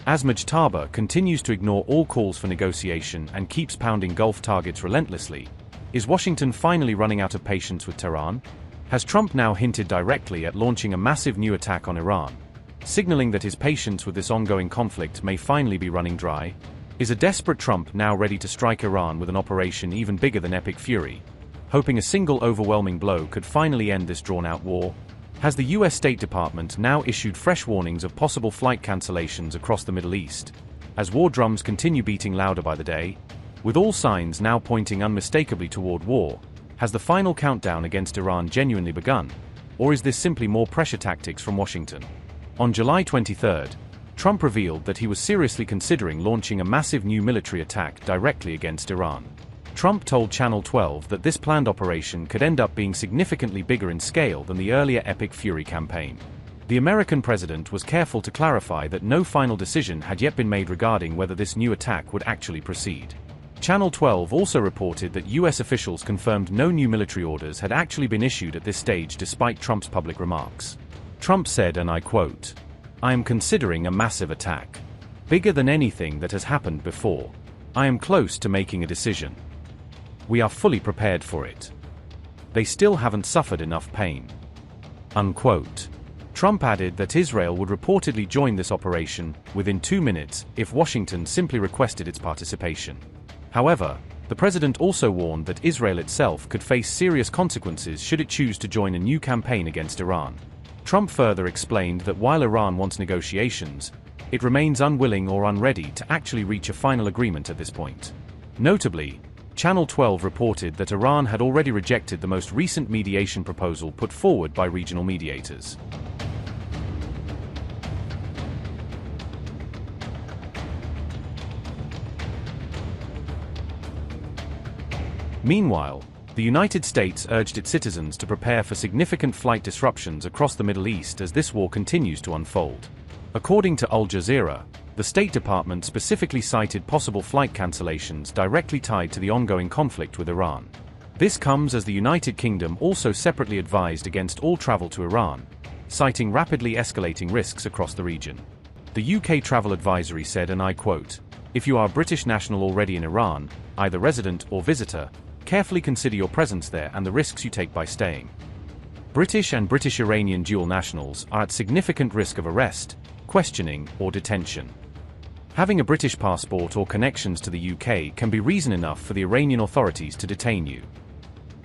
As Mujtaba continues to ignore all calls for negotiation and keeps pounding Gulf targets relentlessly, is Washington finally running out of patience with Tehran? Has Trump now hinted directly at launching a massive new attack on Iran, signaling that his patience with this ongoing conflict may finally be running dry? Is a desperate Trump now ready to strike Iran with an operation even bigger than Epic Fury, hoping a single overwhelming blow could finally end this drawn-out war? Has the US State Department now issued fresh warnings of possible flight cancellations across the Middle East, as war drums continue beating louder by the day? With all signs now pointing unmistakably toward war, has the final countdown against Iran genuinely begun, or is this simply more pressure tactics from Washington? On July 23, Trump revealed that he was seriously considering launching a massive new military attack directly against Iran. Trump told Channel 12 that this planned operation could end up being significantly bigger in scale than the earlier Epic Fury campaign. The American president was careful to clarify that no final decision had yet been made regarding whether this new attack would actually proceed. Channel 12 also reported that US officials confirmed no new military orders had actually been issued at this stage despite Trump's public remarks. Trump said, and I quote, "I am considering a massive attack. Bigger than anything that has happened before. I am close to making a decision. We are fully prepared for it. They still haven't suffered enough pain." Unquote. Trump added that Israel would reportedly join this operation within 2 minutes if Washington simply requested its participation. However, the president also warned that Israel itself could face serious consequences should it choose to join a new campaign against Iran. Trump further explained that while Iran wants negotiations, it remains unwilling or unready to actually reach a final agreement at this point. Notably, Channel 12 reported that Iran had already rejected the most recent mediation proposal put forward by regional mediators. Meanwhile, the United States urged its citizens to prepare for significant flight disruptions across the Middle East as this war continues to unfold. According to Al Jazeera, the State Department specifically cited possible flight cancellations directly tied to the ongoing conflict with Iran. This comes as the United Kingdom also separately advised against all travel to Iran, citing rapidly escalating risks across the region. The UK travel advisory said, and I quote, "If you are a British national already in Iran, either resident or visitor, carefully consider your presence there and the risks you take by staying. British and British-Iranian dual nationals are at significant risk of arrest, questioning, or detention. Having a British passport or connections to the UK can be reason enough for the Iranian authorities to detain you.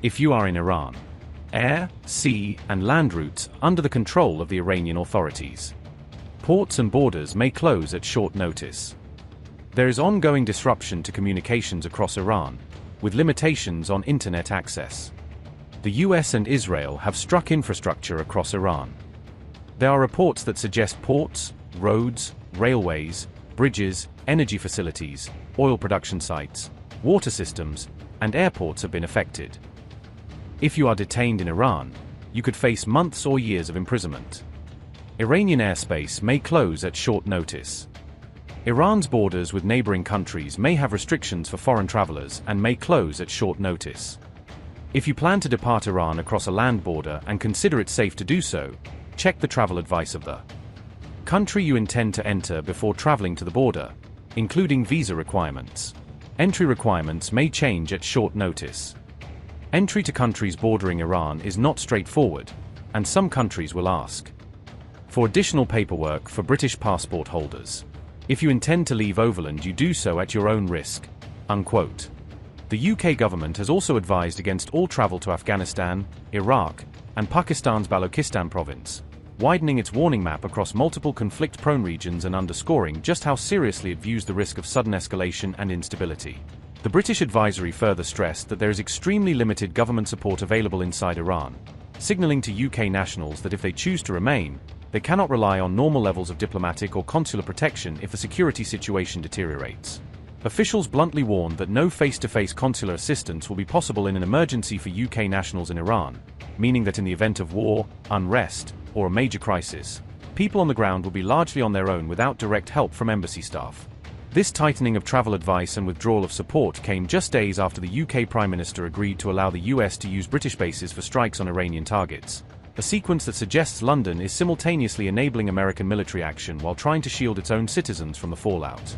If you are in Iran, air, sea, and land routes under the control of the Iranian authorities. Ports and borders may close at short notice. There is ongoing disruption to communications across Iran, with limitations on internet access. The US and Israel have struck infrastructure across Iran. There are reports that suggest ports, roads, railways, bridges, energy facilities, oil production sites, water systems, and airports have been affected. If you are detained in Iran, you could face months or years of imprisonment. Iranian airspace may close at short notice. Iran's borders with neighboring countries may have restrictions for foreign travelers and may close at short notice. If you plan to depart Iran across a land border and consider it safe to do so, check the travel advice of the country you intend to enter before traveling to the border, including visa requirements. Entry requirements may change at short notice. Entry to countries bordering Iran is not straightforward, and some countries will ask for additional paperwork for British passport holders. If you intend to leave overland, you do so at your own risk." Unquote. The UK government has also advised against all travel to Afghanistan, Iraq, and Pakistan's Balochistan province, widening its warning map across multiple conflict-prone regions and underscoring just how seriously it views the risk of sudden escalation and instability. The British advisory further stressed that there is extremely limited government support available inside Iran, signaling to UK nationals that if they choose to remain, they cannot rely on normal levels of diplomatic or consular protection if the security situation deteriorates. Officials bluntly warned that no face-to-face consular assistance will be possible in an emergency for UK nationals in Iran, meaning that in the event of war, unrest, or a major crisis, people on the ground will be largely on their own without direct help from embassy staff. This tightening of travel advice and withdrawal of support came just days after the UK Prime Minister agreed to allow the US to use British bases for strikes on Iranian targets, a sequence that suggests London is simultaneously enabling American military action while trying to shield its own citizens from the fallout.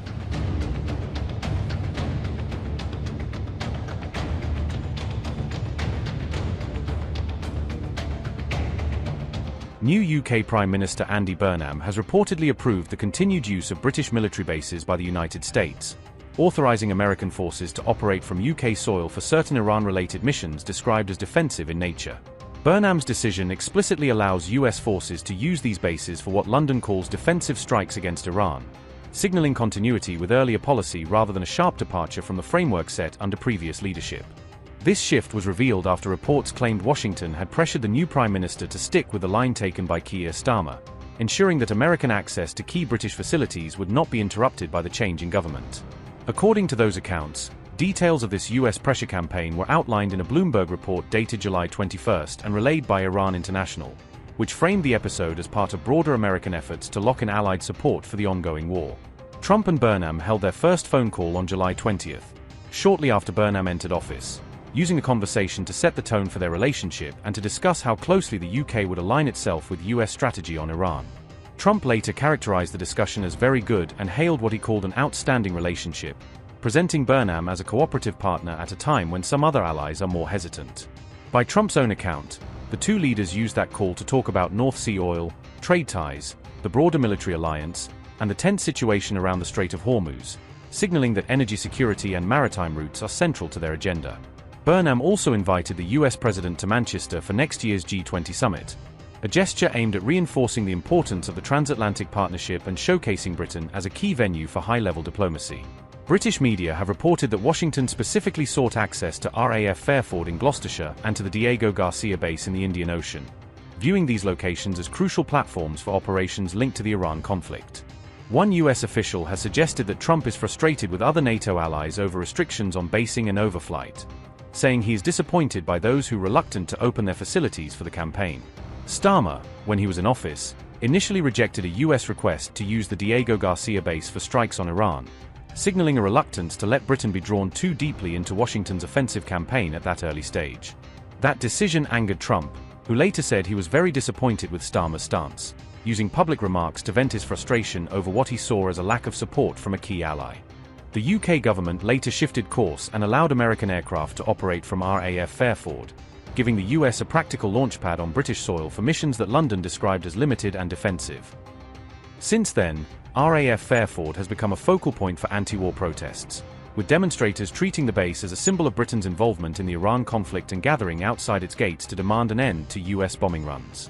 New UK Prime Minister Andy Burnham has reportedly approved the continued use of British military bases by the United States, authorizing American forces to operate from UK soil for certain Iran-related missions described as defensive in nature. Burnham's decision explicitly allows US forces to use these bases for what London calls defensive strikes against Iran, signaling continuity with earlier policy rather than a sharp departure from the framework set under previous leadership. This shift was revealed after reports claimed Washington had pressured the new Prime Minister to stick with the line taken by Keir Starmer, ensuring that American access to key British facilities would not be interrupted by the change in government. According to those accounts, details of this US pressure campaign were outlined in a Bloomberg report dated July 21 and relayed by Iran International, which framed the episode as part of broader American efforts to lock in Allied support for the ongoing war. Trump and Burnham held their first phone call on July 20, shortly after Burnham entered office, using the conversation to set the tone for their relationship and to discuss how closely the UK would align itself with US strategy on Iran. Trump later characterized the discussion as very good and hailed what he called an outstanding relationship, presenting Burnham as a cooperative partner at a time when some other allies are more hesitant. By Trump's own account, the two leaders used that call to talk about North Sea oil, trade ties, the broader military alliance, and the tense situation around the Strait of Hormuz, signaling that energy security and maritime routes are central to their agenda. Burnham also invited the US president to Manchester for next year's G20 summit, a gesture aimed at reinforcing the importance of the transatlantic partnership and showcasing Britain as a key venue for high-level diplomacy. British media have reported that Washington specifically sought access to RAF Fairford in Gloucestershire and to the Diego Garcia base in the Indian Ocean, viewing these locations as crucial platforms for operations linked to the Iran conflict. One US official has suggested that Trump is frustrated with other NATO allies over restrictions on basing and overflight, saying he is disappointed by those who are reluctant to open their facilities for the campaign. Starmer, when he was in office, initially rejected a US request to use the Diego Garcia base for strikes on Iran, signaling a reluctance to let Britain be drawn too deeply into Washington's offensive campaign at that early stage. That decision angered Trump, who later said he was very disappointed with Starmer's stance, using public remarks to vent his frustration over what he saw as a lack of support from a key ally. The UK government later shifted course and allowed American aircraft to operate from RAF Fairford, giving the US a practical launchpad on British soil for missions that London described as limited and defensive. Since then, RAF Fairford has become a focal point for anti-war protests, with demonstrators treating the base as a symbol of Britain's involvement in the Iran conflict and gathering outside its gates to demand an end to US bombing runs.